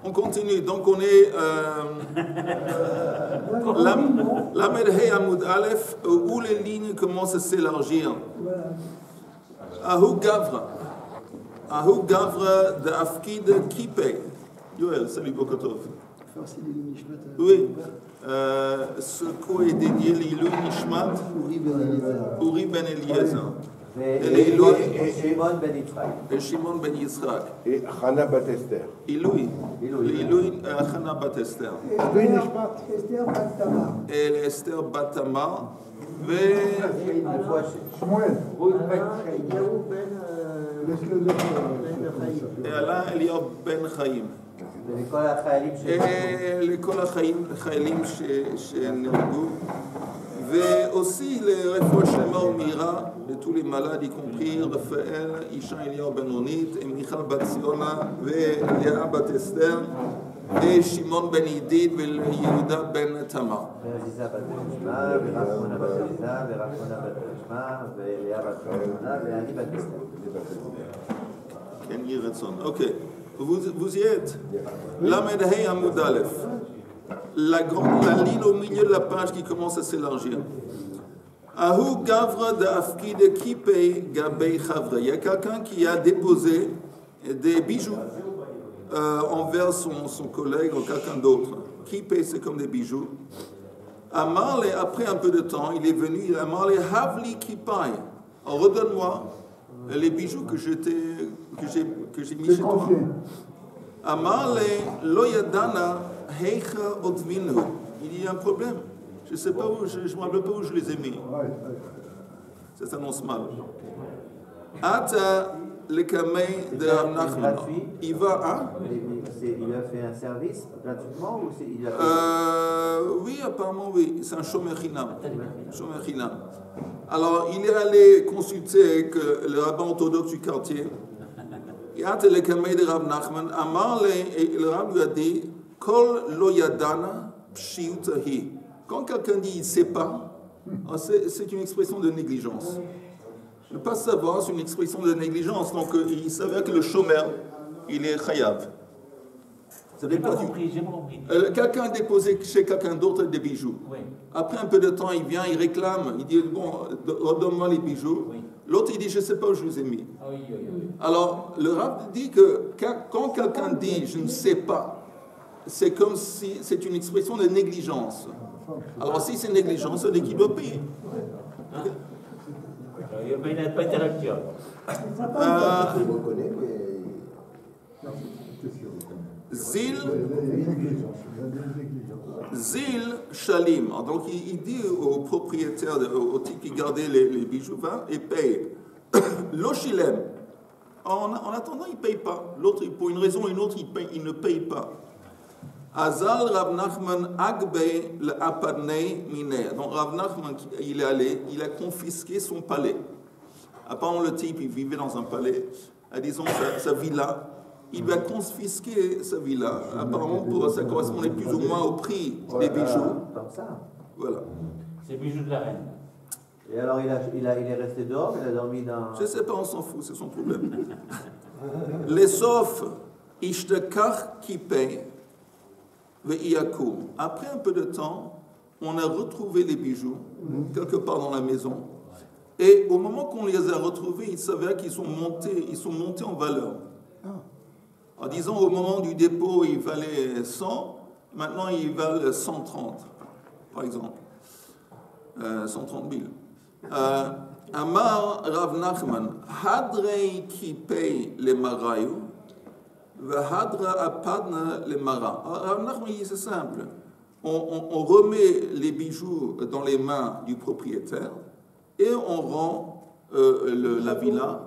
On continue. Donc on est Lamed Hey Amoud Aleph, où les lignes commencent à s'élargir. Ahu Gavra de Afkid Kipe. Yoel, salut Bokotov. Oui. Ce coup est dédié l'Ilou Nishmat Uri Ben Eliezer. Et Shimon Ben Yitzhak. Et Shimon Ben Yitzhak. Et Chana Bat Esther. Ilui Chana Bat Esther. Et Esther Bat Tamar. Et Alain Eliab Ben Chaim. Et לכל החיילים שנהרגו, ואוסי לרפואה שלמה ומירה לtous les malades, y compris רפאל, אישה אליהו בן רונית, מיכל בת ציונה ולאה בת אסתר, ושמעון בן ידיד ויהודה בן תמר. ועזיזה בת רחמנה, ורחמונה בת עזיזה, ורחמונה בת רחמה, ולאה בת רחמנה, ואני בת אסתר. כן, יהי רצון. אוקיי. Vous y êtes. Lamed Hey Amoud Aleph. La ligne au milieu de la page qui commence à s'élargir. Ahu Gavra de Afkid Kipe Gabei Chavra. Il y a quelqu'un qui a déposé des bijoux envers son collègue ou quelqu'un d'autre. Kipe, c'est comme des bijoux. Amarle, après un peu de temps, il est venu, il a Amarle Havli Kipai. Redonne-moi les bijoux que j'ai mis chez toi. Amarle Loyadana Heicha Odvinu. Il y a un problème. Je ne sais pas où, je ne me rappelle pas où je les ai mis. Ça s'annonce mal. Ata le kamei de Rav Nachman. Il va, hein? Il lui a fait un service gratuitement ou il a fait... Oui, apparemment oui. C'est un shomer chinam. Alors, il est allé consulter avec le rabbin orthodoxe du quartier. Et Ata le kamei de Rav Nachman. Amar et le rabbin lui a dit Kol lo yadana pshiutahi. Quand quelqu'un dit il ne sait pas, c'est une expression de négligence. Ne pas savoir, c'est une expression de négligence. Donc, il savait que le chômeur, il est chayav. J'ai pas compris. Quelqu'un a déposé chez quelqu'un d'autre des bijoux. Oui. Après un peu de temps, il vient, il réclame, il dit bon, redonne-moi les bijoux. Oui. L'autre, il dit je ne sais pas où je les ai mis. Ah, oui. Alors, le rabbin dit que quand quelqu'un dit je ne sais pas, c'est comme si c'est une expression de négligence. Alors, si c'est négligence, c'est qu'il doit payer. Il n'est pas intellectuel. Zil Shalim. Donc il dit au propriétaire, au type qui gardait les bijoux, va et paye. L'Oshilem. En attendant, il ne paye pas. L'autre, pour une raison ou une autre, il ne paye pas. Azal Rav Nachman Agbe le Apadnei Mine. Donc Rav Nachman, il est allé, il a confisqué son palais. Apparemment, le type, il vivait dans un palais, disons sa villa. Il lui a confisqué sa villa. Apparemment, ça correspondait plus ou moins au prix des bijoux. Comme ça. Voilà. C'est le bijou de la reine. Et alors, il est resté dehors, il a dormi dans... Je ne sais pas, on s'en fout, c'est son problème. Les sauf, Ishtekach qui paye. Après un peu de temps, on a retrouvé les bijoux quelque part dans la maison. Et au moment qu'on les a retrouvés, il s'avère qu'ils sont montés en valeur. En disant au moment du dépôt, ils valaient 100, maintenant ils valent 130, par exemple. 130 000. Amar Rav Nachman, Hadrei ki pay le marayu. Hadra apadna le mara. Rav Nachman, c'est simple. On remet les bijoux dans les mains du propriétaire et on rend la villa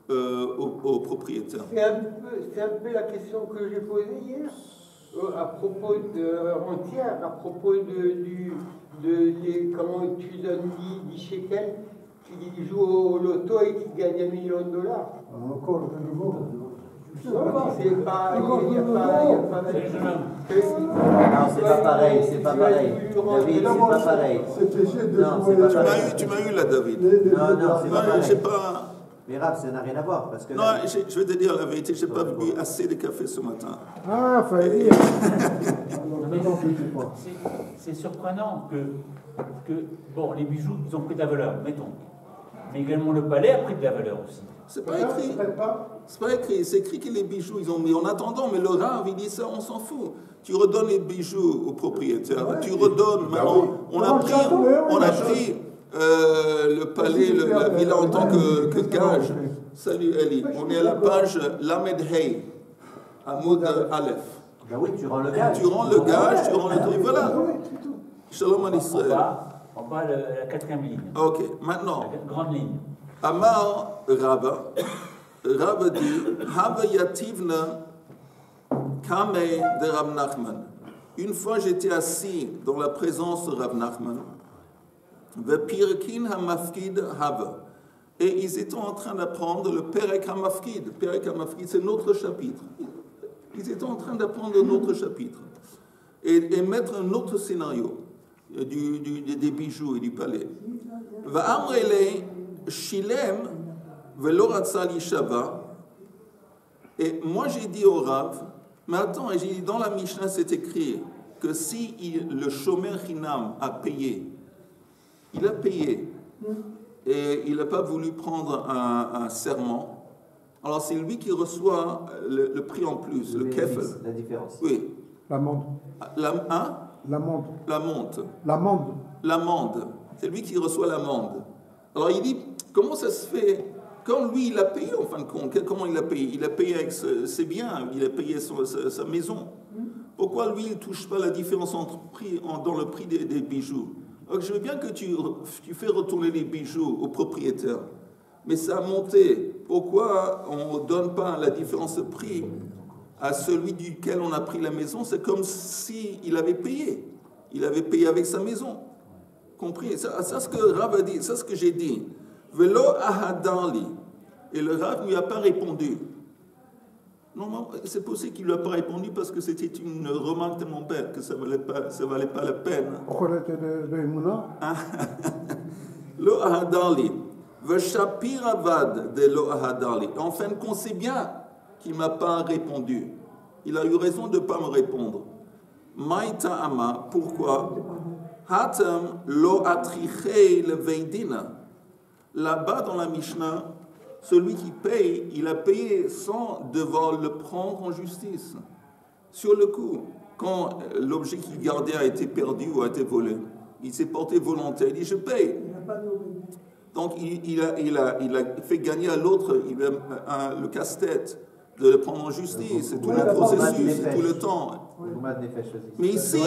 au propriétaire. C'est un peu la question que j'ai posée hier, à propos entière, à propos comment tu donnes 10 shekels qui joue au loto et qui gagne $1 million. Encore de nouveau. C'est pas. Il n'y a pas. Non, c'est pas pareil, c'est pas pareil. David, c'est pas pareil. C'est péché de Non, c'est pas pareil. Tu m'as eu là, David. Non, c'est pas pareil. Je sais pas. Mais Rav, ça n'a rien à voir, parce que... Non, je vais te dire la vérité, je n'ai pas bu assez de café ce matin. Ah, fallait dire. C'est surprenant que, bon, les bijoux, ils ont pris de la valeur, mettons. Mais également le palais a pris de la valeur aussi. C'est pas écrit. C'est pas écrit. C'est écrit que les bijoux, ils ont mis en attendant, mais le Rav, il dit ça, on s'en fout. Tu redonnes les bijoux au propriétaire. Tu redonnes. Maintenant, on a pris le palais, la villa en tant que gage. Salut Eli. On est à la page Lamed Hey, Hamoud Aleph. Ben oui, tu rends le gage. Tu rends le gage, tu rends le truc. Voilà. Shalom en Israël. On va la quatrième ligne. Ok, maintenant. La grande ligne. Amar Rabba. Rabba dit Hava Yativna Kame de Rav Nachman. Une fois j'étais assis dans la présence de Rav Nachman. Vepirkin Hamafkid Hava. Et ils étaient en train d'apprendre le Perek Hamafkid. Perek Hamafkid, c'est notre chapitre. Ils étaient en train d'apprendre notre chapitre. Et mettre un autre scénario des bijoux et du palais. Va'amrele Shilem Velo Ratza li Shava. Et moi j'ai dit au Rav, mais attends, j'ai dit dans la Mishnah c'est écrit que si le Shomer Chinam a payé, il a payé et il n'a pas voulu prendre un serment, alors c'est lui qui reçoit le prix en plus, le kefel. La différence. Oui. L'amende. L'amende. L'amende. C'est lui qui reçoit l'amende. Alors il dit, comment ça se fait? Quand lui, il a payé, en fin de compte, comment il a payé? Il a payé avec ses biens, il a payé sa maison. Pourquoi lui, il ne touche pas la différence dans le prix des bijoux? Donc je veux bien que tu fais retourner les bijoux au propriétaire, mais ça a monté. Pourquoi on ne donne pas la différence de prix à celui duquel on a pris la maison? C'est comme s'il avait payé. Il avait payé avec sa maison. Compris? Ça ce que Rav a dit, ça ce que j'ai dit. Velo ahadali. Et le Rav ne lui a pas répondu. Non, c'est possible qu'il ne lui a pas répondu parce que c'était une remarque tellement bête que ça ne valait pas la peine. Pourquoi de Emouna? Lo ahadali. Veshapir avad de lo ahadali. En fin de compte, c'est bien qu'il ne m'a pas répondu. Il a eu raison de ne pas me répondre. Maïta ama, pourquoi? Hatam lo atrichei le veidina. Là-bas dans la Mishnah, celui qui paye, il a payé sans devoir le prendre en justice. Sur le coup, quand l'objet qu'il gardait a été perdu ou a été volé, il s'est porté volontaire, il dit je paye. Donc il a fait gagner à l'autre le casse-tête de le prendre en justice, c'est tout le processus, tout le temps. Mais ici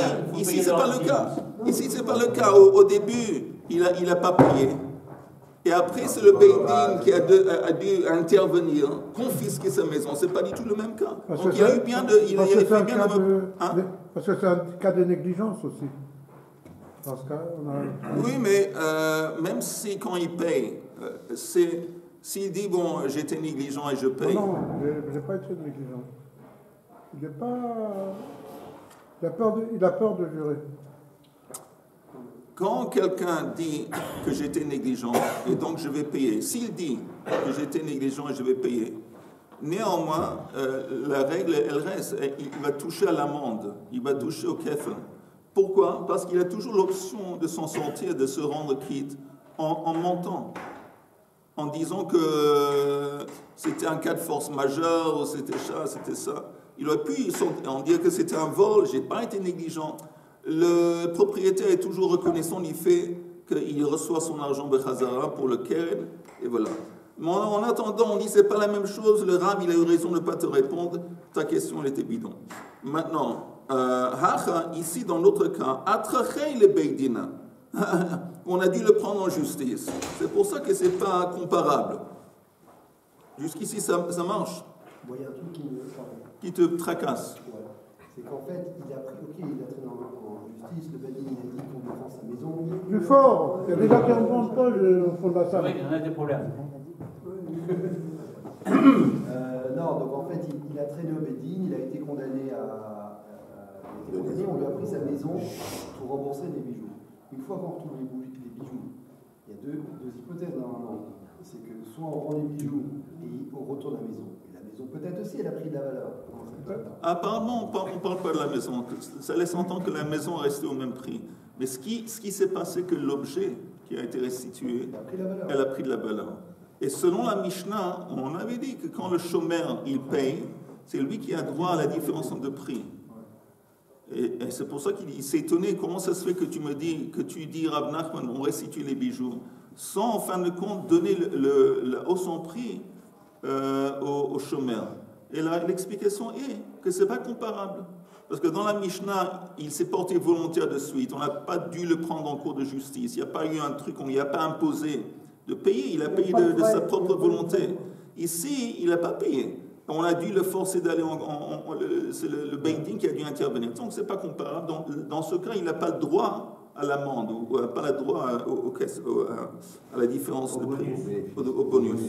c'est pas le cas. Ici c'est pas le cas. Au début, il a pas payé. Et après, c'est le Beidin qui a dû intervenir, confisquer sa maison. C'est pas du tout le même cas. Parce donc il a eu bien de... Parce que c'est un cas de négligence aussi. Parce oui, mais même si quand il paye, s'il dit, bon, j'étais négligent et je paye... Non, je n'ai pas été négligent. Il a peur de jurer. Quand quelqu'un dit que j'étais négligent et donc je vais payer, s'il dit que j'étais négligent et je vais payer, néanmoins, la règle, elle reste. Il va toucher à l'amende, il va toucher au kefel. Pourquoi? Parce qu'il a toujours l'option de s'en sortir, de se rendre quitte en mentant, en disant que c'était un cas de force majeure, ou c'était ça. Il aurait pu en dire que c'était un vol, j'ai pas été négligent. Le propriétaire est toujours reconnaissant du fait qu'il reçoit son argent Bechazara pour le keren, et voilà. Mais en attendant, on dit c'est pas la même chose, le Rav il a eu raison de ne pas te répondre, ta question elle était bidon. Maintenant, ici dans notre cas, Atrachei le Beidina, on a dû le prendre en justice. C'est pour ça que c'est pas comparable. Jusqu'ici ça marche. Bon, il y a un truc qui te tracasse. Ouais. C'est qu'en fait, il a traîné en justice, le Beidin a dit qu'on défend sa maison. Plus fort, il y a des gars qui ne entendent pas au fond de la salle. Oui, il y en a des problèmes. Non, donc en fait, il a traîné au Beidin, il a été condamné on lui a pris sa maison pour rembourser les bijoux. Une fois qu'on retrouve les bijoux, il y a deux hypothèses normalement. C'est que soit on rend les bijoux et on retourne à la maison. Et la maison, peut-être aussi, elle a pris de la valeur. Apparemment, on ne parle pas de la maison. Ça laisse entendre que la maison est restée au même prix. Mais ce qui s'est passé, que l'objet qui a été restitué, elle a pris de la valeur. Et selon la Mishnah, on avait dit que quand le chômeur, il paye, c'est lui qui a droit à la différence de prix. Et c'est pour ça qu'il s'est étonné. Comment ça se fait que tu me dis, que tu dis, Rav Nachman, on restitue les bijoux, sans en fin de compte donner la hausse en prix au chômeur. Et l'explication est que ce n'est pas comparable. Parce que dans la Mishnah, il s'est porté volontaire de suite. On n'a pas dû le prendre en cours de justice. Il n'y a pas eu un truc, on n'y a pas imposé de payer. Il a payé de sa propre volonté. Ici, il n'a pas payé. On a dû le forcer d'aller c'est le Beit Din qui a dû intervenir. Donc, ce n'est pas comparable. Dans ce cas, il n'a pas le droit à l'amende, ou pas le droit à la différence de prix, au bonus.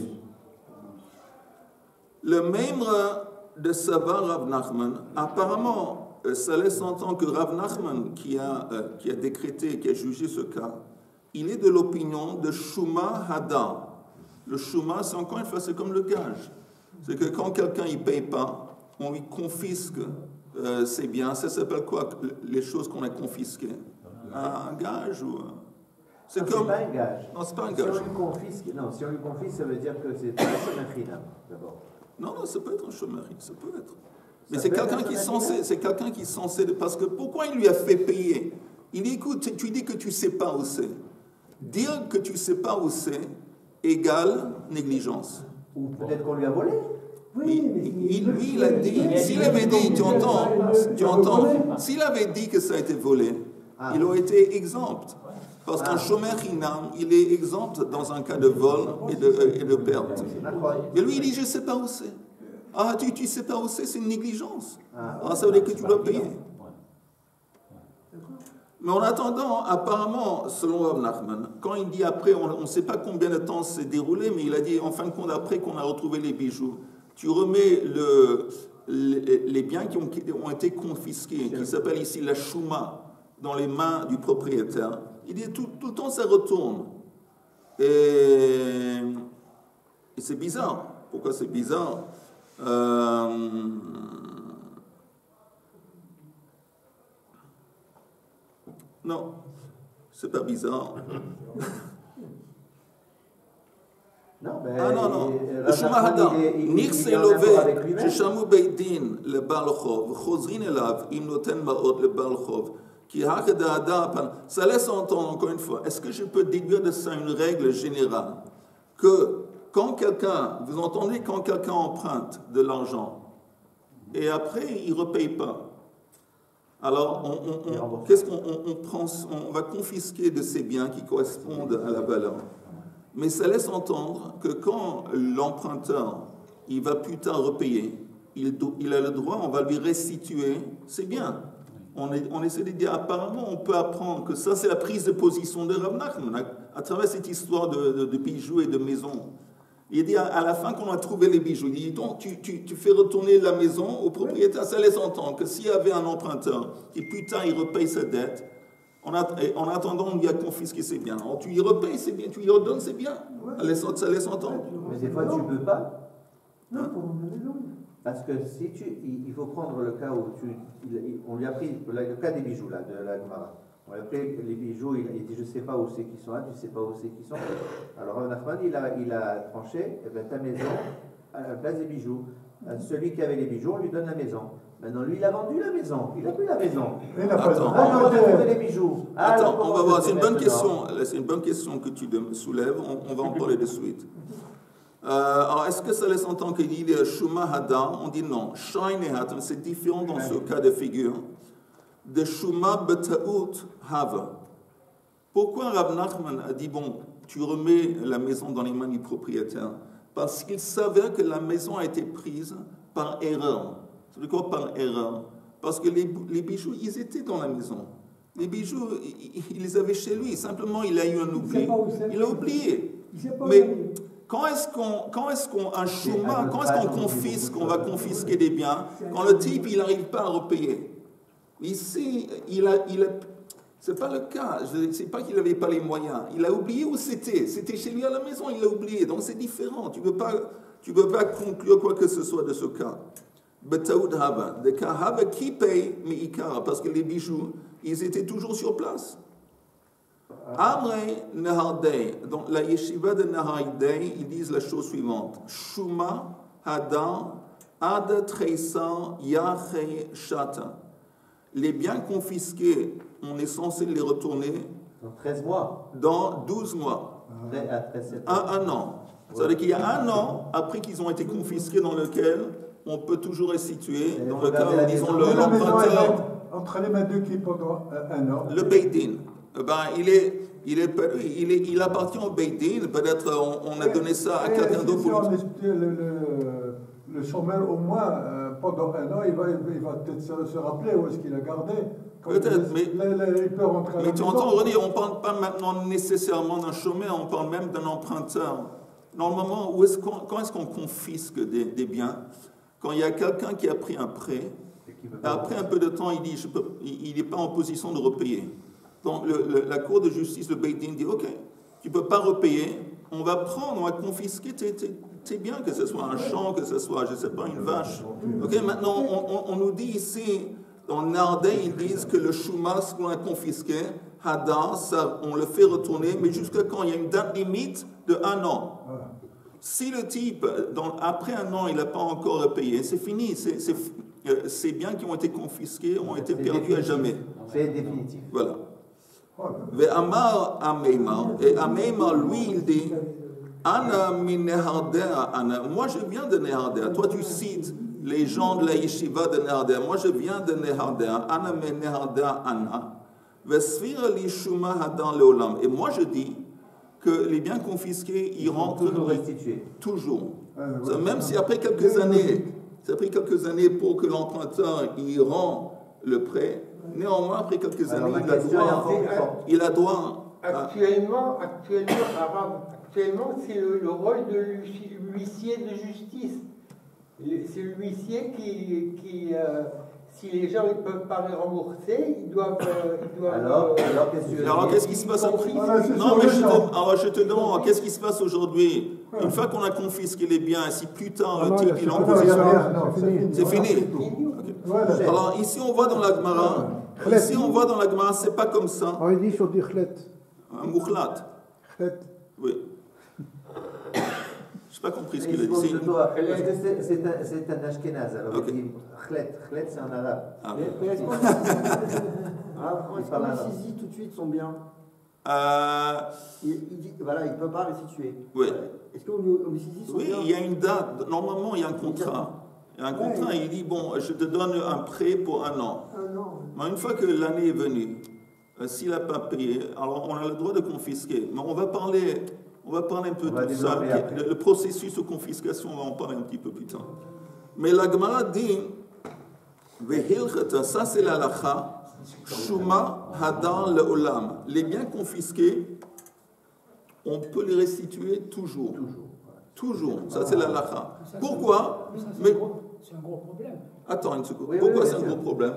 Le membre de Savar Rav Nachman, apparemment, ça laisse entendre que Rav Nachman, qui a décrété, qui a jugé ce cas, il est de l'opinion de Shuma Hada. Le Shuma, c'est encore une fois, c'est comme le gage. C'est que quand quelqu'un ne paye pas, on lui confisque ses biens. Ça s'appelle quoi, les choses qu'on a confisquées? Un gage ou... C'est comme... pas un gage. Non, c'est pas un gage. Si on lui confisque, ça veut dire que c'est un chômeur d'abord. Non, ça peut être un chômeur, ça peut être. Mais c'est quelqu'un qui est censé, parce que pourquoi il lui a fait payer? Il dit, écoute, tu dis que tu ne sais pas où c'est. Dire que tu ne sais pas où c'est égale négligence. Ou peut-être qu'on lui a volé. Lui, il a dit, s'il avait dit, tu entends, s'il avait dit que ça a été volé, il aurait été exempt. Parce qu'un chômeur inam, il est exempt dans un cas de vol et de perte. Et lui, il dit, je ne sais pas où c'est. Ah, tu ne sais pas où c'est une négligence. Ah, ça veut dire que tu dois payer. Mais en attendant, apparemment, selon Rav Nachman, quand il dit après, on ne sait pas combien de temps s'est déroulé, mais il a dit, en fin de compte, après qu'on a retrouvé les bijoux, tu remets les biens qui ont été confisqués, qui s'appelle ici la chouma, dans les mains du propriétaire. Il dit, tout le temps, ça retourne. Et c'est bizarre. Pourquoi c'est bizarre? Non, c'est pas bizarre. Non, le Shumahada, Nirse Love, Sheshamu Beidin, le Balchov, Chosrin Elav, Imnoten Maot, le Balchov, qui ça laisse entendre encore une fois. Est-ce que je peux déduire de ça une règle générale que quand quelqu'un, vous entendez, quand quelqu'un emprunte de l'argent et après il ne repaye pas, alors qu'est-ce qu'on prend? On va confisquer de ces biens qui correspondent à la valeur. Mais ça laisse entendre que quand l'emprunteur il va plus tard repayer, il a le droit, on va lui restituer ses biens. On essaie de dire, apparemment, on peut apprendre que ça, c'est la prise de position de Rav Nachman à travers cette histoire de bijoux et de maisons. Il dit à la fin qu'on a trouvé les bijoux, il dit donc tu fais retourner la maison au propriétaire. Ça laisse entendre que s'il y avait un emprunteur qui plus tard il repaye sa dette, en attendant on lui a confisqué ses biens. Alors, tu lui repayes ses biens, tu lui redonnes ses biens. Ça laisse entendre. Mais des fois tu ne peux pas. Non, pour une raison. Parce que si il faut prendre le cas où on lui a pris le cas des bijoux là, de la Gemara. On lui a pris les bijoux, il dit je ne sais pas où c'est qu'ils sont, tu ne sais pas où c'est qu'ils sont. Alors Nachman il a tranché, eh ben, ta maison à la place des bijoux. Celui qui avait les bijoux, on lui donne la maison. Maintenant lui il a vendu la maison, il n'a plus la maison. Attends, on a trouvé les bijoux. Attends, on va voir, c'est une bonne question. C'est une bonne question que tu soulèves, on va en parler de suite. Alors, est-ce que ça laisse entendre qu'il dit Shuma Hada? On dit non. Shaine Hatam, c'est différent dans ce cas de figure. De Shuma Betaout Hava. Pourquoi Rav Nachman a dit bon, tu remets la maison dans les mains du propriétaire? Parce qu'il savait que la maison a été prise par erreur. C'est quoi par erreur? Parce que les bijoux, ils étaient dans la maison. Les bijoux, il les avait chez lui. Simplement, il a eu un oubli. Il a oublié. Mais quand est-ce qu'on confisque, on va confisquer des biens, quand le type, il n'arrive pas à repayer? Ici, Ce n'est pas le cas. Je ne sais pas qu'il n'avait pas les moyens. Il a oublié où c'était. C'était chez lui à la maison, il l'a oublié. Donc c'est différent. Tu ne peux pas conclure quoi que ce soit de ce cas. Betaoud Hava. De cas Hava qui paye Meikara, parce que les bijoux, ils étaient toujours sur place. Amrei Nehardei. Donc la yeshiva de Nehardei, ils disent la chose suivante. Shuma Hadar Ad Treisan Yachei Shata. Les biens confisqués, on est censé les retourner dans 13 mois. Dans 12 mois. Un an. Ça veut dire qu'il y a un an après qu'ils ont été confisqués dans lequel on peut toujours restituer, dans le cas où, disons, l'emprunteur. Entre les mains de qui pendant un an? Le Beidin. Il appartient au Beidin. Peut-être on a donné ça à quelqu'un d'autre pour le chômeur, au moins, pendant un an, il va peut-être se rappeler où est-ce qu'il a gardé. Peut-être, mais tu entends redire, on ne parle pas maintenant nécessairement d'un chômeur, on parle même d'un emprunteur. Normalement, quand est-ce qu'on confisque des biens? Quand il y a quelqu'un qui a pris un prêt, après un peu de temps, il dit, il n'est pas en position de repayer. Donc la Cour de justice, le Beidin dit, ok, tu ne peux pas repayer, on va confisquer tes biens, que ce soit un champ, que ce soit, je ne sais pas, une vache. Ok, maintenant, on nous dit ici, dans Nardé, ils disent que le Shuma, ce qu'on a confisqué, Hadar, ça, on le fait retourner, mais jusqu'à quand? Il y a une date limite de 1 an. Si le type, après 1 an, il n'a pas encore payé, c'est fini. Ces biens qui ont été confisqués ont été perdus à jamais. C'est définitif. Voilà. Et Ameimar, lui, il dit, Ana min Nehardea, Ana. Moi, je viens de Nehardea. Toi, tu cites les gens de la yeshiva de Nehardea. Moi, je viens de Nehardea. Ana min Nehardea, Ana. Vesfira li shuma hadan leolam. Et moi, je dis que les biens confisqués, ils rentrent toujours restitués. Toujours. Même si après quelques années, ça a pris quelques années pour que l'emprunteur y rend le prêt, néanmoins, après quelques années, il a droit. Actuellement, c'est le rôle de l'huissier de justice. C'est l'huissier qui si les gens ne peuvent pas les rembourser, ils doivent alors qu'est-ce qui se passe après? Non, mais je te demande, qu'est-ce qui se passe aujourd'hui? Une fois qu'on a confisqué les biens, si plus tard le type il en possession, c'est fini. Okay. Alors ici on voit dans la Gemara, c'est pas comme ça. On dit sur du chlet. Un mouchlat. Oui. Je n'ai pas compris ce qu'il a dit. C'est un ashkénaze. Alors il dit chlet, c'est en arabe. Mais est-ce qu'on saisit tout de suite son bien? Il dit, voilà, il ne peut pas restituer. Oui. Est-ce qu'on lui saisit son bien? Oui, il y a une date. Normalement, il y a un contrat. Il dit, bon, je te donne un prêt pour 1 an. Mais une fois que l'année est venue, s'il n'a pas payé, alors on a le droit de confisquer. Mais on va parler un peu de ça. Le processus de confiscation, on va en parler un petit peu plus tard. Mais la Gemara dit, ça c'est la lacha, Shuma Hadar Leolam. Les biens confisqués, on peut les restituer toujours. Toujours. Ça c'est la lacha. Pourquoi? C'est un gros problème. Attends une seconde. Pourquoi c'est un gros problème?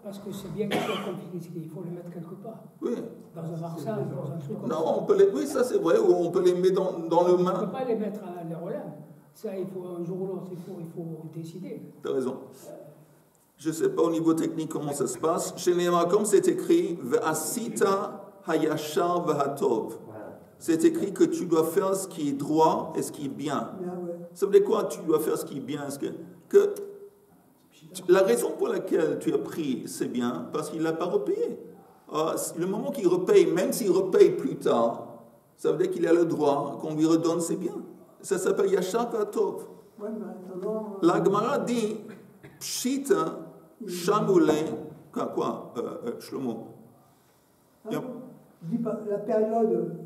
Parce que c'est bien qu'ils soient confisqués, il faut les mettre quelque part. Oui. Dans un varsal, dans un truc comme ça. Non, oui, ça c'est vrai, ou on peut les mettre dans le main. On ne peut pas les mettre à l'Eurolam. Ça, il faut un jour ou l'autre, il faut décider. Tu as raison. Je ne sais pas au niveau technique comment ça se passe. Chez Néma, comme c'est écrit, Ve'asita hayashar ve'hatov. C'est écrit que tu dois faire ce qui est droit et ce qui est bien. Ça veut dire quoi, tu dois faire ce qui est bien? La raison pour laquelle tu as pris ces biens, parce qu'il ne l'a pas repayé. Le moment qu'il repaye, même s'il repaye plus tard, ça veut dire qu'il a le droit qu'on lui redonne ses biens. Ça s'appelle Yashar Ve'hatov. La Gemara dit, Pshita Shamoulé, quoi, Shlomo? La période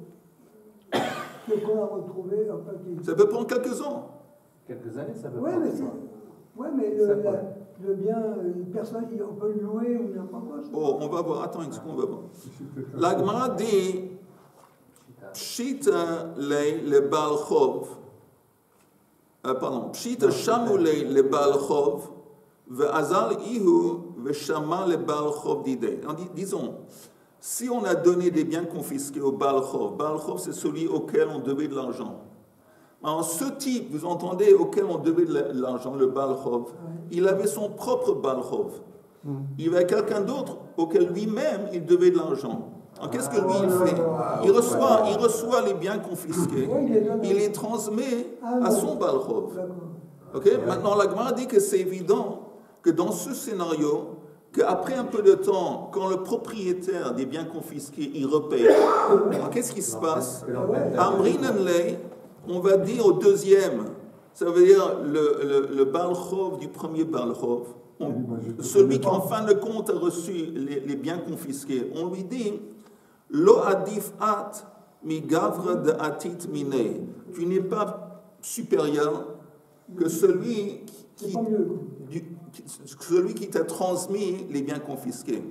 qu'on a retrouvée. Ça peut prendre quelques ans. Quelques années, ça peut prendre. Oui, mais le bien, personne, on peut le louer ou n'importe quoi. Oh, on va voir. Attends une seconde, on va voir. La Gemara dit Pshita le Baal Chov. Pshita Shamoulé le Baal Chov. Ve'azal ihu ve'shama le Baal Chov didei. Disons, si on a donné des biens confisqués au Baal Chov c'est celui auquel on devait de l'argent. Alors ce type, vous entendez, auquel on devait de l'argent, le Baal Chov, il avait son propre Baal Chov. Il y avait quelqu'un d'autre auquel lui-même il devait de l'argent. Alors qu'est-ce que lui il fait? Il reçoit les biens confisqués, il les transmet à son Baal Chov. Okay? Maintenant la Gemara dit que c'est évident que dans ce scénario, qu'après un peu de temps, quand le propriétaire des biens confisqués il repaye, qu'est-ce qui se passe? Amrinanley, on va dire au deuxième, ça veut dire le Baal Chov du premier Baal Chov, celui qui en fin de compte a reçu les biens confisqués, on lui dit Lo adif at mi gavra de atit mine, tu n'es pas supérieur que celui qui t'a transmis les biens confisqués.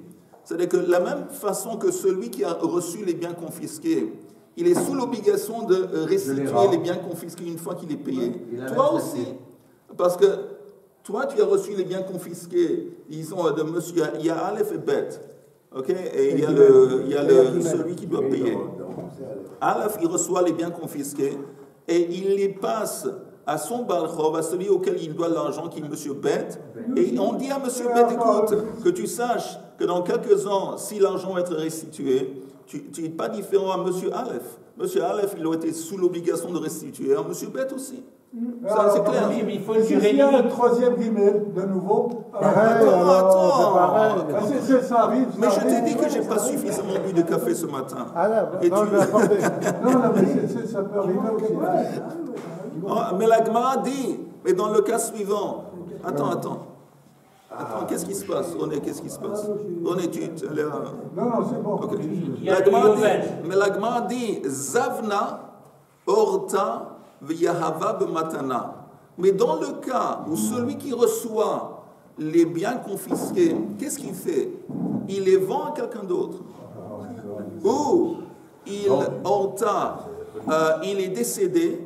C'est-à-dire que de la même façon que celui qui a reçu les biens confisqués, il est sous l'obligation de restituer les biens confisqués une fois qu'il est payé. Toi aussi, parce que toi, tu as reçu les biens confisqués, disons, de monsieur, il y a Aleph et Bet, ok, et il y a celui qui doit payer. Aleph, il reçoit les biens confisqués et il les passe à son Baal Chov, à celui auquel il doit l'argent, qui est monsieur Bet, et on dit à monsieur Bet, écoute, que tu saches que dans quelques ans, si l'argent va être restitué, tu n'es pas différent à monsieur Aleph. Monsieur Aleph, il a été sous l'obligation de restituer, à monsieur Bet aussi. Ça, c'est clair. Oui, mais il faut une durée Il y a limite. un troisième email, de nouveau. Attends. Ça arrive. Mais je t'ai dit que je n'ai pas suffisamment bu de café ce matin. Ah là, Et non, je vais apporter. Non, mais ça peut arriver aussi. Mais la Gemara dit, mais dans le cas suivant, attends, qu'est-ce qui se passe? Qu'est-ce qui se passe? Non, c'est bon. Okay. Il la Gemara dit, Zavna, Orta, V'yahava b'matana. Mais dans le cas où celui qui reçoit les biens confisqués, qu'est-ce qu'il fait? Il les vend à quelqu'un d'autre. Ou il est décédé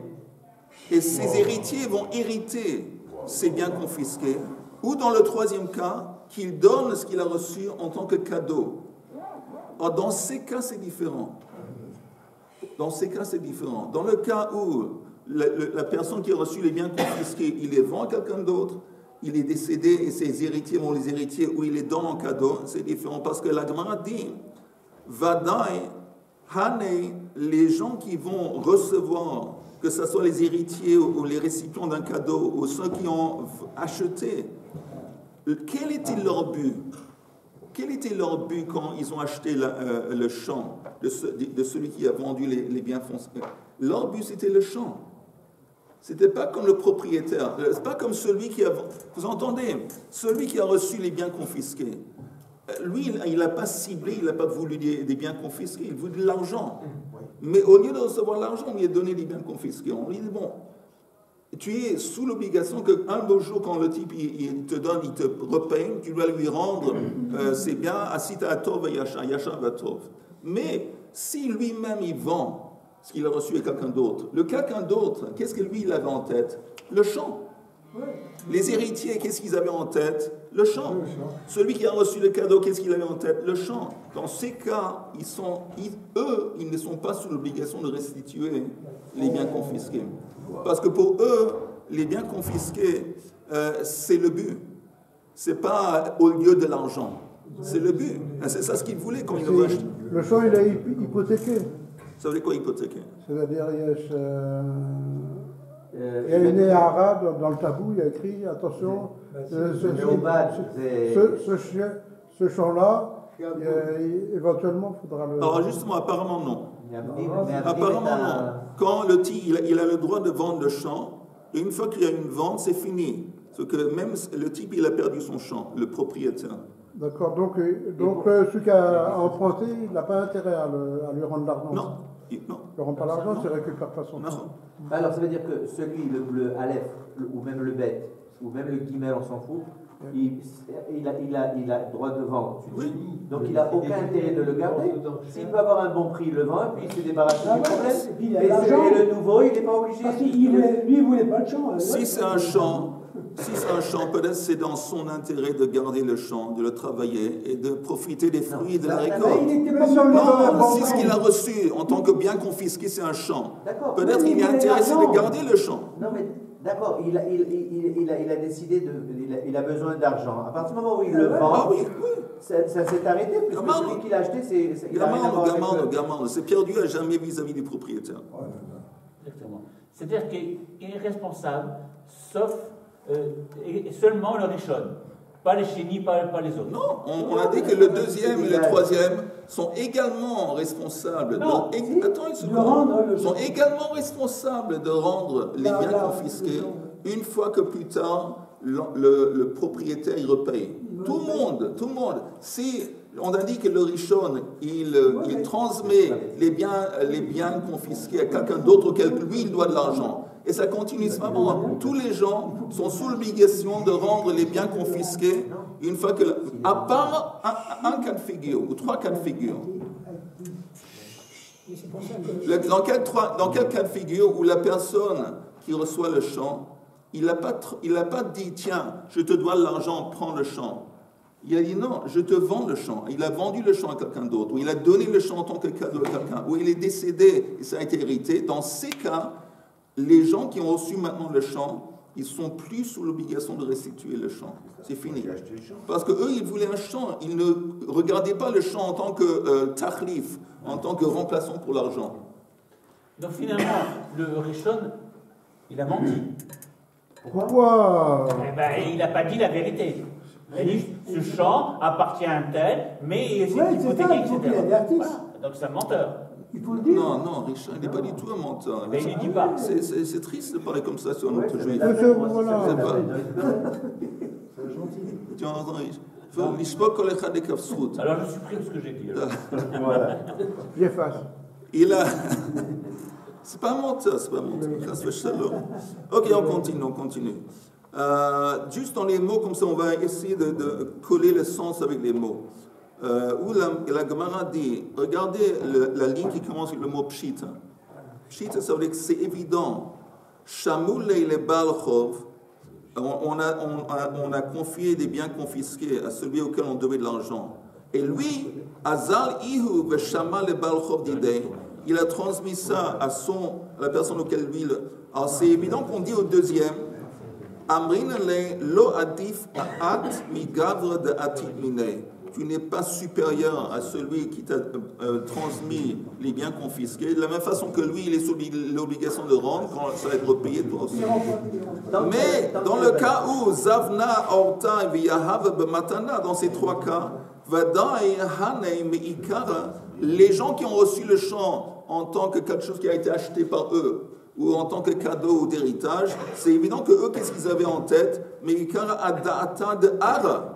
et ses héritiers vont hériter ses biens confisqués. Ou dans le troisième cas, qu'il donne ce qu'il a reçu en tant que cadeau. Alors, dans ces cas, c'est différent. Dans le cas où la personne qui a reçu les biens confisqués, il les vend à quelqu'un d'autre, il est décédé et ses héritiers vont les héritiers ou il les donne en cadeau, c'est différent parce que la Gemara dit Vadai, Hane, les gens qui vont recevoir, que ce soit les héritiers ou les récipients d'un cadeau ou ceux qui ont acheté, quel était leur but? Quel était leur but quand ils ont acheté le champ de celui qui a vendu les biens fonciers? Leur but, c'était le champ. C'était pas comme le propriétaire. C'est pas comme celui qui a... Vous entendez? Celui qui a reçu les biens confisqués. Lui, il n'a pas ciblé, il n'a pas voulu des biens confisqués, il voulait de l'argent. Mais au lieu de recevoir l'argent, on lui a donné des biens confisqués. On lui dit, bon, tu es sous l'obligation qu'un beau jour, quand le type il te donne, il te repaye, tu dois lui rendre ses biens, asita atov yasha vatov. Mais si lui-même il vend ce qu'il a reçu à quelqu'un d'autre, le quelqu'un d'autre, qu'est-ce que lui il avait en tête? Le champ. Les héritiers, qu'est-ce qu'ils avaient en tête? Le champ. Celui qui a reçu le cadeau, qu'est-ce qu'il avait en tête? Le champ. Dans ces cas, ils ne sont pas sous l'obligation de restituer les biens confisqués. Parce que pour eux, les biens confisqués, c'est le but. C'est pas au lieu de l'argent. C'est le but. C'est ça ce qu'ils voulaient quand ils l'ont acheté. Le champ, il est hypothéqué. Ça veut dire quoi, hypothéqué? C'est-à-dire, il y a une éhara dans le tabou, il y a écrit, attention, ce champ-là, éventuellement, il faudra le... Alors justement, apparemment non. Apparemment non. Quand le type, il a le droit de vendre le champ, et une fois qu'il y a une vente, c'est fini. Parce que même le type, il a perdu son champ, le propriétaire. D'accord, donc celui qui a emprunté, il n'a pas intérêt à lui rendre l'argent. Non. Il ne rend pas l'argent, il ne récupère pas son champ. Alors ça veut dire que celui, le Aleph, ou même le Bet, ou même le Guimel, on s'en fout, il a droit de vendre. Donc il n'a aucun intérêt de le garder. S'il peut avoir un bon prix, il le vend, et puis il se débarrasse du problème. Et le nouveau, il n'est pas obligé. Parce lui, il ne voulait pas de champ. Si c'est un champ, Si c'est un champ, peut-être c'est dans son intérêt de garder le champ, de le travailler et de profiter des fruits de la récolte. Non, si ce qu'il a reçu en tant que bien confisqué, c'est un champ. Peut-être il est intéressé de garder le champ. Non, mais d'accord, il a décidé il a besoin d'argent. À partir du moment où il le vend, ça s'est arrêté, puisque celui qu'il a acheté, il a rien à voir avec Gamin, c'est perdu à jamais vis-à-vis du propriétaire. Exactement. C'est-à-dire qu'il est responsable, sauf et seulement le Rishon. Pas les chénis, pas les autres. Non, on a dit que le deuxième et le troisième sont également responsables sont également responsables de rendre les biens confisqués une fois que plus tard le propriétaire il repaye. Tout le monde. Si on a dit que le Rishon il transmet les biens confisqués à quelqu'un d'autre auquel lui il doit de l'argent. Et ça continue vraiment. Tous les gens sont sous l'obligation de rendre les biens confisqués une fois que... À part un cas de figure, ou 3 cas de figure. Dans quel cas de figure où la personne qui reçoit le champ, il n'a pas dit, tiens, je te dois de l'argent, prends le champ. Il a dit, non, je te vends le champ. Il a vendu le champ à quelqu'un d'autre, ou il a donné le champ en tant que cadeau à quelqu'un, ou il est décédé et ça a été hérité. Dans ces cas, les gens qui ont reçu maintenant le champ, ils ne sont plus sous l'obligation de restituer le champ. C'est fini. Parce qu'eux, ils voulaient un champ. Ils ne regardaient pas le champ en tant que tachlif, en tant que remplaçant pour l'argent. Donc finalement, le Rishon, il a menti. Pourquoi? Il n'a pas dit la vérité. Il a dit, ce champ appartient à un tel, mais c'est hypothéqué, etc. Voilà. Donc c'est un menteur. Non, Richard, il n'est pas du tout un menteur. Mais il ne dit pas. C'est triste de parler comme ça sur notre juif. Tu entends, alors je supprime ce que j'ai dit. J'efface. C'est pas un menteur, Ok, on continue. Juste dans les mots, comme ça on va essayer de coller le sens avec les mots. Où la Gemara dit, regardez la ligne qui commence avec le mot pshita. Pshita, ça veut dire que c'est évident. Shamoulei le balchov, on a confié des biens confisqués à celui auquel on devait de l'argent. Et lui, Azal ihu veshama le balchov d'idei, il a transmis ça à la personne auquel lui. Alors c'est évident qu'on dit au deuxième, Amrinale lo adif at mi gavre de atit minei. Tu n'es pas supérieur à celui qui t'a transmis les biens confisqués, de la même façon que lui, il est sous l'obligation de rendre quand ça va être repayé toi aussi. Mais dans le cas où Zavna, Orta et Yahav Bematana, dans ces 3 cas, Vadai, Hanei, Meikara, les gens qui ont reçu le champ en tant que quelque chose qui a été acheté par eux, ou en tant que cadeau ou d'héritage, c'est évident que eux, qu'est-ce qu'ils avaient en tête? Meikara Adata de Ara.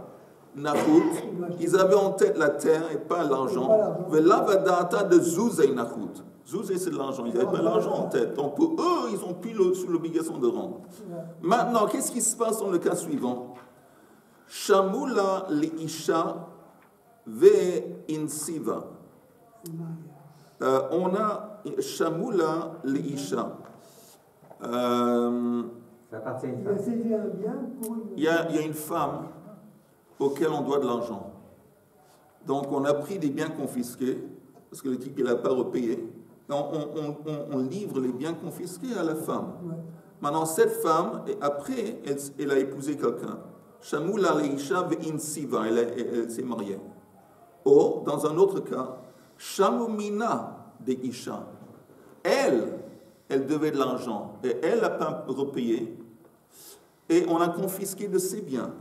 Ils avaient en tête la terre et pas l'argent. Velavadata de Zouzei Nachut. Zouzei, c'est de l'argent. Ils n'avaient pas l'argent en tête. Donc pour eux, ils ont plus sous l'obligation de rendre. Maintenant, qu'est-ce qui se passe dans le cas suivant? Shamula liisha ve insiva. On a Shamula liisha. Il y a une femme auquel on doit de l'argent. Donc on a pris des biens confisqués, parce que le type il n'a pas repayé. On livre les biens confisqués à la femme. Maintenant cette femme, après, elle a épousé quelqu'un. Shamoula leisha ve'insiva, elle s'est mariée. Ou, dans un autre cas, Shamumina de Isha. Elle devait de l'argent, et elle n'a pas repayé, et on a confisqué de ses biens.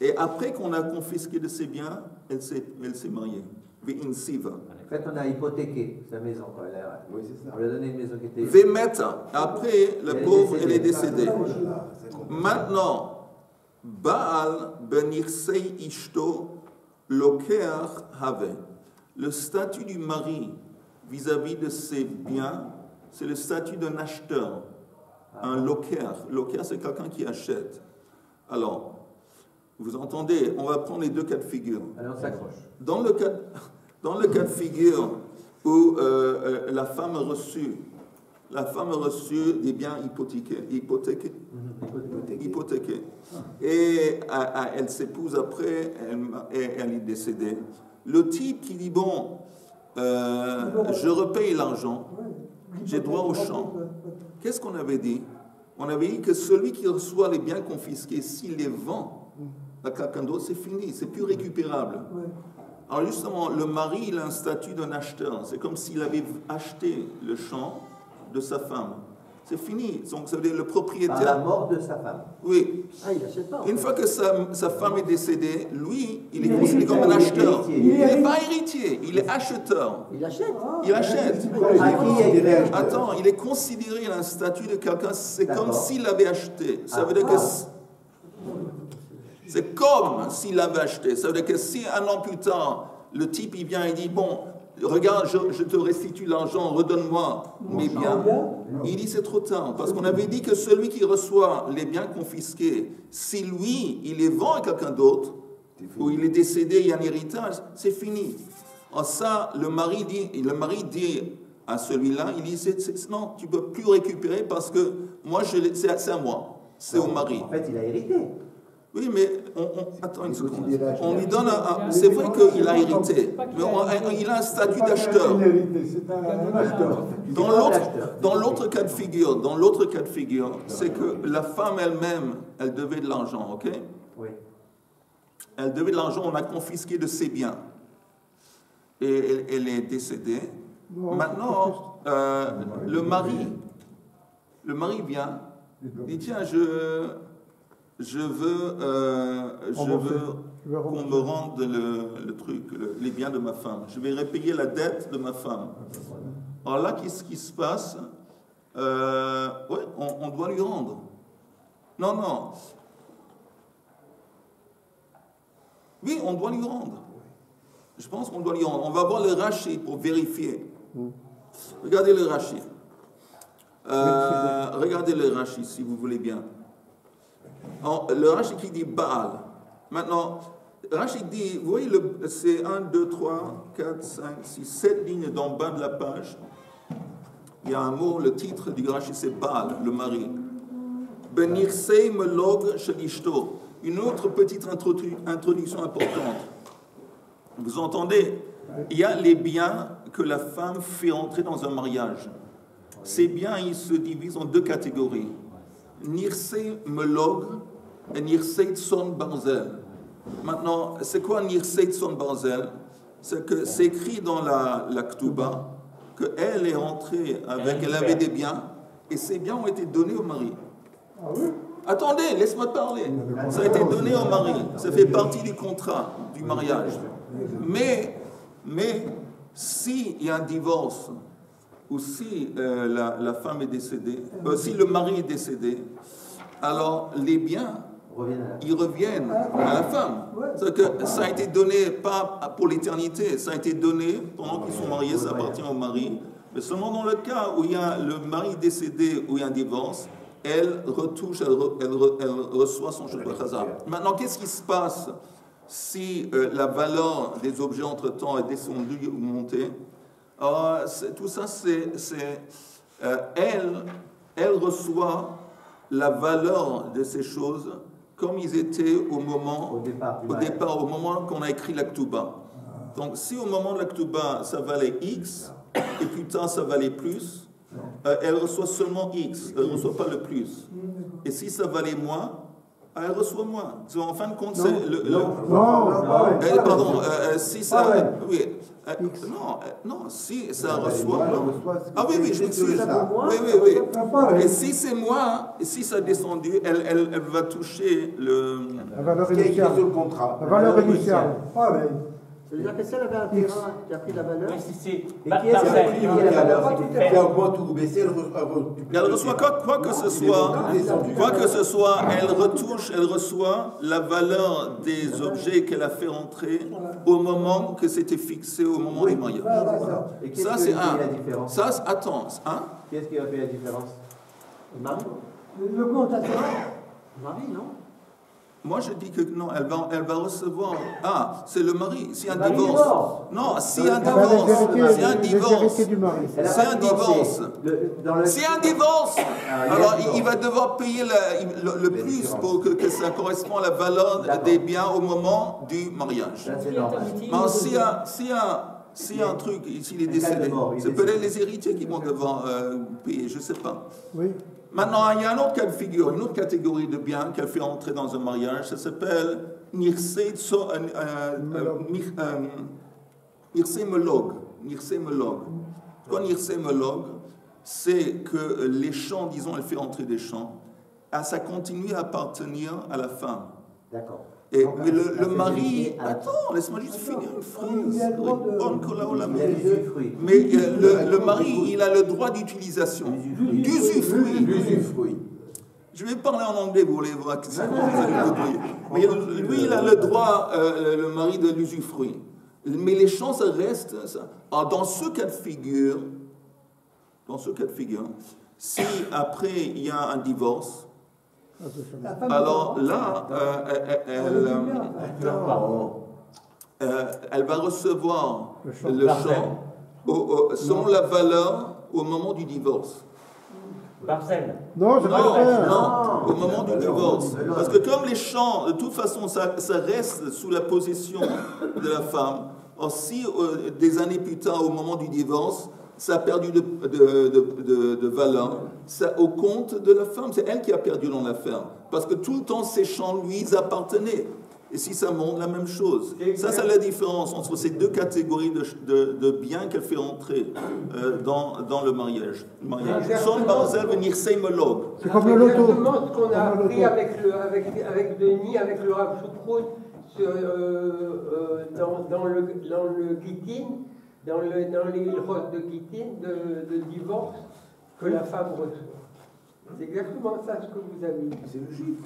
Et après qu'on a confisqué de ses biens, elle s'est mariée. En fait, on a hypothéqué sa maison. Oui, c'est ça. On lui a donné une maison qui était... Vemeta. Après, la pauvre, elle est décédée. Maintenant, Baal benirsei ishto loker have. Le statut du mari vis-à-vis de ses biens, c'est le statut d'un acheteur. Un loker. Loker, c'est quelqu'un qui achète. Alors, vous entendez, on va prendre les 2 cas de figure. Alors on s'accroche. Dans le cas de figure où la femme a reçu des biens hypothéqués. hypothéqué. Et elle s'épouse après, elle est décédée. Le type qui dit, bon, je repaye l'argent, j'ai droit au champ. Qu'est-ce qu'on avait dit? On avait dit que celui qui reçoit les biens confisqués, s'il les vend à quelqu'un d'autre, c'est fini, c'est plus récupérable. Alors justement, le mari, il a un statut d'un acheteur. C'est comme s'il avait acheté le champ de sa femme. C'est fini. Donc, ça veut dire le propriétaire... Par la mort de sa femme. Oui. Ah, il achète pas. Une fois que sa femme est décédée, lui, il est considéré comme un acheteur. Il n'est pas héritier, il est acheteur. Il achète. Il achète. Attends, il est considéré, il a un statut de quelqu'un, c'est comme s'il avait acheté. Ça veut dire que... C'est comme s'il avait acheté. Ça veut dire que si un an plus tard, le type il vient et dit, bon, regarde, je te restitue l'argent, redonne-moi mes biens. Il dit, c'est trop tard. Parce qu'on avait dit que celui qui reçoit les biens confisqués, si lui, il les vend à quelqu'un d'autre, ou il est décédé, il y a un héritage, c'est fini. Alors ça, le mari dit à celui-là, il dit, non, tu ne peux plus récupérer parce que moi, c'est à moi, c'est au mari. En fait, il a hérité. Oui, mais attends une seconde. On lui donne un... C'est vrai qu'il a hérité, mais il a un statut d'acheteur. Dans l'autre cas de figure, c'est que la femme elle-même, elle devait de l'argent, ok? Oui. Elle devait de l'argent, on a confisqué de ses biens. Et elle est décédée. Maintenant, le mari vient, dit, tiens, je veux qu'on me rende le truc, les biens de ma femme. Je vais repayer la dette de ma femme. Alors là, qu'est-ce qui se passe? On doit lui rendre. Non. Oui, on doit lui rendre. Je pense qu'on doit lui rendre. On va voir le Rashi pour vérifier. Regardez le Rashi. Regardez le Rashi, si vous voulez bien. Alors, le Rashi qui dit Baal. Maintenant, Rashi dit, vous voyez, c'est 1, 2, 3, 4, 5, 6, 7 lignes d'en bas de la page. Il y a un mot, le titre du Rashi, c'est Baal, le mari. Benirsei melog shelishto. Une autre petite introduction importante. Vous entendez? Il y a les biens que la femme fait entrer dans un mariage. Ces biens, ils se divisent en deux catégories. Nirsei melog et Nirsei tson barzel. Maintenant, c'est quoi Nirsei tson barzel? C'est que c'est écrit dans la Ktuba qu'elle est rentrée avec, elle avait des biens, et ces biens ont été donnés au mari. Ah oui? Attendez, laisse-moi te parler. Ça a été donné au mari. Ça fait partie du contrat, du mariage. Mais s'il y a un divorce, ou si la femme est décédée, si le mari est décédé, alors les biens, ils reviennent à la femme. C'est-à-dire que ça a été donné pas pour l'éternité, ça a été donné pendant qu'ils sont mariés, ça appartient au mari. Mais seulement dans le cas où il y a le mari décédé, où il y a un divorce, elle retouche, elle reçoit son shulchan chazar. Maintenant, qu'est-ce qui se passe si la valeur des objets entre-temps est descendue ou montée? Tout ça, elle reçoit la valeur de ces choses comme ils étaient au départ, au moment qu'on a écrit la Ktuba. Donc, si au moment de la Ktuba, ça valait X, et plus tard, ça valait plus, elle reçoit seulement X, elle ne reçoit pas le plus. Et si ça valait moins, elle reçoit moins. En fin de compte, c'est pardon, si ça... Oui. Non, si ça reçoit... Ah oui, je m'excuse. Oui. Et si c'est moins, et si ça a descendu, elle va toucher la valeur initiale. La valeur initiale. Pareil. C'est-à-dire que si elle avait un terrain qui a pris de la valeur... Oui, c'est... Et qui est la valeur Elle augmente ou baisse, elle reçoit quoi que ce soit, elle reçoit la valeur des objets qu'elle a fait entrer au moment que c'était fixé, au moment du mariage. Ça, c'est un. Ça, attends. Qu'est-ce qui a fait la différence? Le mari. L'augmentation. Le mari, non? Moi, je dis que non, elle va recevoir. Ah, c'est le mari. C'est un divorce. Non, c'est un divorce. C'est un divorce. C'est un divorce. C'est un divorce. Alors, il va devoir payer le plus pour que ça corresponde à la valeur des biens au moment du mariage. Mais s'il y a un truc, s'il est décédé, c'est peut-être les héritiers qui vont devoir payer, je ne sais pas. Oui. Maintenant, il y a un autre cas de figure, une autre catégorie de biens qu'elle fait entrer dans un mariage, ça s'appelle Nirse Molog. Quand Nirse Molog, c'est que les champs, disons, elle fait entrer des champs, ça continue à appartenir à la femme. D'accord. Mais le mari, attends, laisse-moi juste finir une phrase. Mais le mari, il a le droit d'utilisation, d'usufruit. Je vais parler en anglais, vous voulez voir que c'est comment vous allez le débrouiller. Mais lui, il a le droit, le mari, de l'usufruit. Mais les champs, ça reste. Alors, dans ce cas de figure, si après il y a un divorce, alors là, elle va recevoir le champ selon la valeur au moment du divorce. Parcelle. Non, c'est pas non, au moment du divorce. Parce que comme les champs, de toute façon, ça reste sous la possession de la femme. Or, si des années plus tard, au moment du divorce, ça a perdu de valeur, ça au compte de la femme. C'est elle qui a perdu dans l'affaire. Parce que tout le temps, ces champs lui appartenaient. Et si ça monte, la même chose. Ça, c'est la différence entre ces deux catégories de biens qu'elle fait entrer dans le mariage. Son barzel venir seimolog. C'est comme le loto. Exactement ce qu'on a appris avec Denis, avec le Rav Chouproun, dans le Gittin, dans les roses de Gittin, de divorce, que la femme reçoit. C'est exactement ça ce que vous avez dit. C'est logique.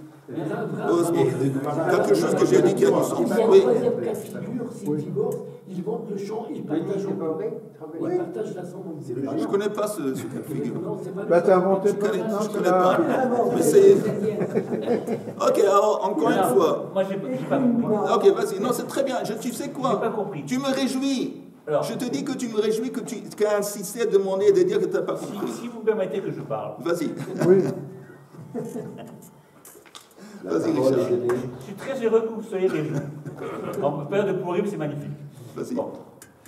Quelque chose que j'ai dit qui a du sens. Il y a un troisième cas de figure, c'est le divorce, ils vendent le champ, ils partagent la somme. Je ne connais pas ce cas de figure. Bah, t'as inventé Je ne connais pas. Mais c'est... Ok, alors, encore une fois. Moi, j'ai pas compris. Ok, vas-y. Non, c'est très bien. Tu sais quoi? J'ai pas compris. Tu me réjouis. Alors, je te dis que tu me réjouis que tu as insisté à demander et de dire que tu n'as pas compris. Si vous permettez que je parle. Vas-y. Oui. Vas-y, Richard. Je suis très heureux que vous soyez réunis. En période de Pourim, c'est magnifique. Vas-y. Bon.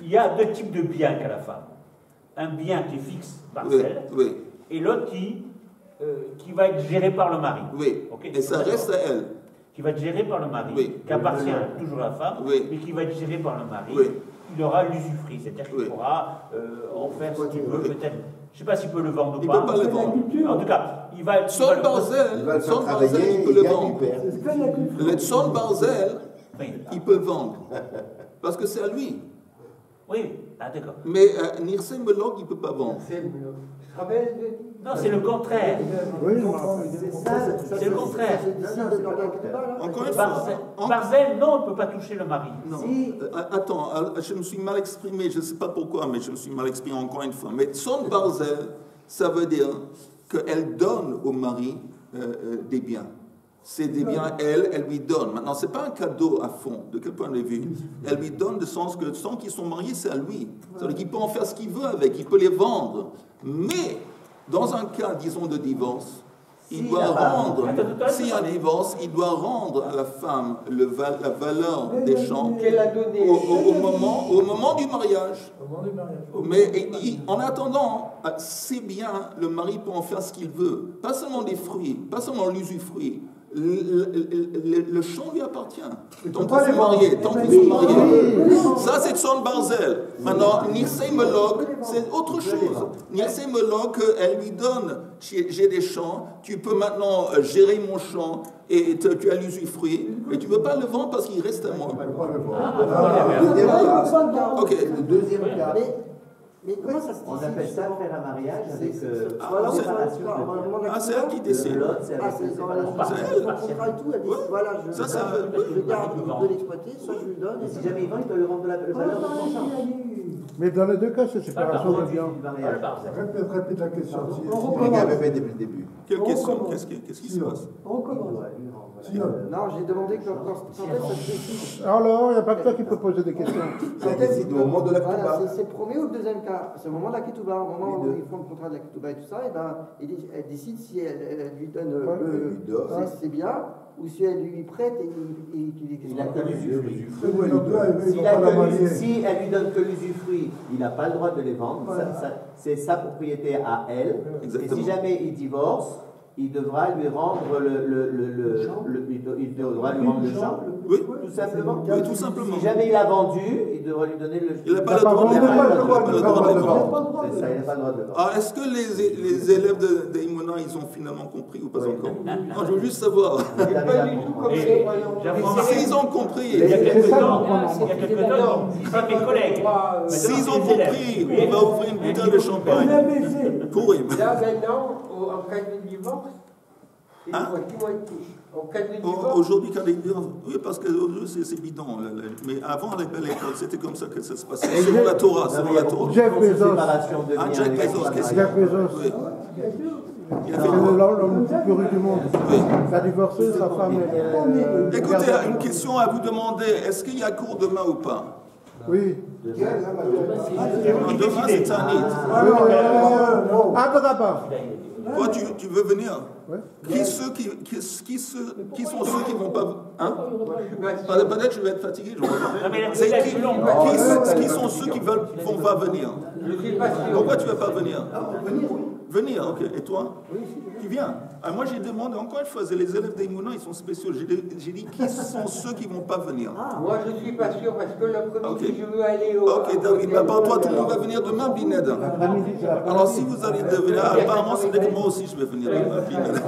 Il y a deux types de biens qu'a la femme. Un bien qui est fixe, parcelle, oui. Et l'autre qui va être géré par le mari. Oui. Okay, et ça reste à elle. Qui va être géré par le mari, oui. Qui appartient toujours à la femme, oui. Mais qui va être géré par le mari. Oui. Il aura l'usufruit, c'est-à-dire qu'il pourra en faire ce qu'il veut, peut-être. Je ne sais pas s'il peut le vendre ou pas. Il ne peut pas le vendre. En tout cas, il va Son Barzel, il peut le vendre. Le Son Barzel, il peut le vendre. Parce que c'est à lui. Oui, d'accord. Mais Nirse Melog, il ne peut pas vendre. Non, c'est le contraire. Oui, c'est le contraire. Encore une fois. Barzel, non, on ne peut pas toucher le mari. Non. Attends, je me suis mal exprimé, je ne sais pas pourquoi, mais je me suis mal exprimé encore une fois. Mais son Barzel, ça veut dire qu'elle donne au mari des biens. C'est des biens, elle lui donne. Maintenant, ce n'est pas un cadeau à fond, de quel point de vue. Elle lui donne de sens que sans qu'ils sont mariés, c'est à lui. C'est-à-dire qu'il peut en faire ce qu'il veut avec, il peut les vendre. Mais, dans un cas, disons, de divorce, il doit rendre, s'il y a un divorce, il doit rendre à la femme la valeur des champs au moment du mariage. Mais en attendant, c'est bien, le mari peut en faire ce qu'il veut. Pas seulement des fruits, pas seulement l'usufruit. Le champ lui appartient. Tant qu'ils sont mariés, Ça, c'est son Barzel. Maintenant, Nirse Melog, c'est autre chose. Nirse Melog, elle lui donne, j'ai des champs, tu peux maintenant gérer mon champ et tu as l'usufruit, mais tu ne peux pas le vendre parce qu'il reste à moi. Ok. Le deuxième cas. Mais comment ça se On appelle ça faire un mariage avec séparation. C'est elle qui décide. C'est elle. Voilà, je garde, je peux l'exploiter, soit je lui donne. Et si jamais il vend, il peut le vendre de la valeur de son champ. Mais dans les deux cas, c'est séparation de biens. Répète la question. On recommence. Quelle question? Qu'est-ce qui se passe? On recommence. Non, j'ai demandé quand est-ce que ça se décide. Alors, il n'y a pas que toi qui peut poser des questions. Ça décide au moment de la Voilà, Ketouba. c'est le premier ou le deuxième cas. C'est au moment de la Ketouba. Au moment où ils font le contrat de la Ketouba et tout ça, et ben, elle décide si elle lui donne c'est bien, ou si elle lui prête et qu'il est Il a que l'usufruit. Si Si elle lui donne que l'usufruit, il n'a pas le droit de les vendre. C'est sa propriété à elle. Exactement. Et si jamais il divorce, il devra lui rendre il devra lui rendre le champ. Oui, Tout simplement. oui, tout simplement. Si jamais il a vendu, il devra lui donner le. Il n'a pas le droit de le vendre. C'est ça, il n'a pas le droit de le vendre. Alors, est-ce que les élèves d'Imouna, ils ont finalement compris ou pas encore? Non, je veux juste savoir. C'est pas du tout comme ça. S'ils ont compris, Il y a quelques temps, je crois que mes collègues. s'ils ont compris, on va ouvrir une bouteille de champagne pour eux. Là, maintenant, en cas de divorce, c'est Hein? moitié. En cas de divorce, Aujourd'hui, quand les divorces, oui, parce que c'est bidon. Mais avant, à l'époque, c'était comme ça que ça se passait. Selon la Torah, selon la Torah. Jeff Bezos. Séparation de Ah, biens Jeff avec Bezos, son qu'est-ce mari. Jeff Bezos. Oui. Il a C'est fait quoi? l'homme le plus riche du monde. Oui. Il a divorcé, sa femme est. Écoutez, une question à vous demander. Est-ce qu'il y a cours demain ou pas? Oui. Non, demain, c'est Tanit. Adraba. Toi, tu veux venir? Ouais. Qui sont ceux qui vont pas... Hein? Peut-être je vais être fatigué. C'est qui sont ceux qui vont pas venir? Pourquoi tu ne vas pas venir? Venir, ok. Et toi? Tu viens? Ah, moi, j'ai demandé, encore une fois, les élèves d'Imouna, ils sont spéciaux. J'ai dit, qui sont ceux qui ne vont pas venir? moi je ne suis pas sûr parce que l'après-midi, Ok. je veux aller au. Ok, David, mais par toi, tout le monde va venir demain, Bined. Alors, si vous allez devenir, apparemment, c'est que moi aussi, je vais venir demain, Bined.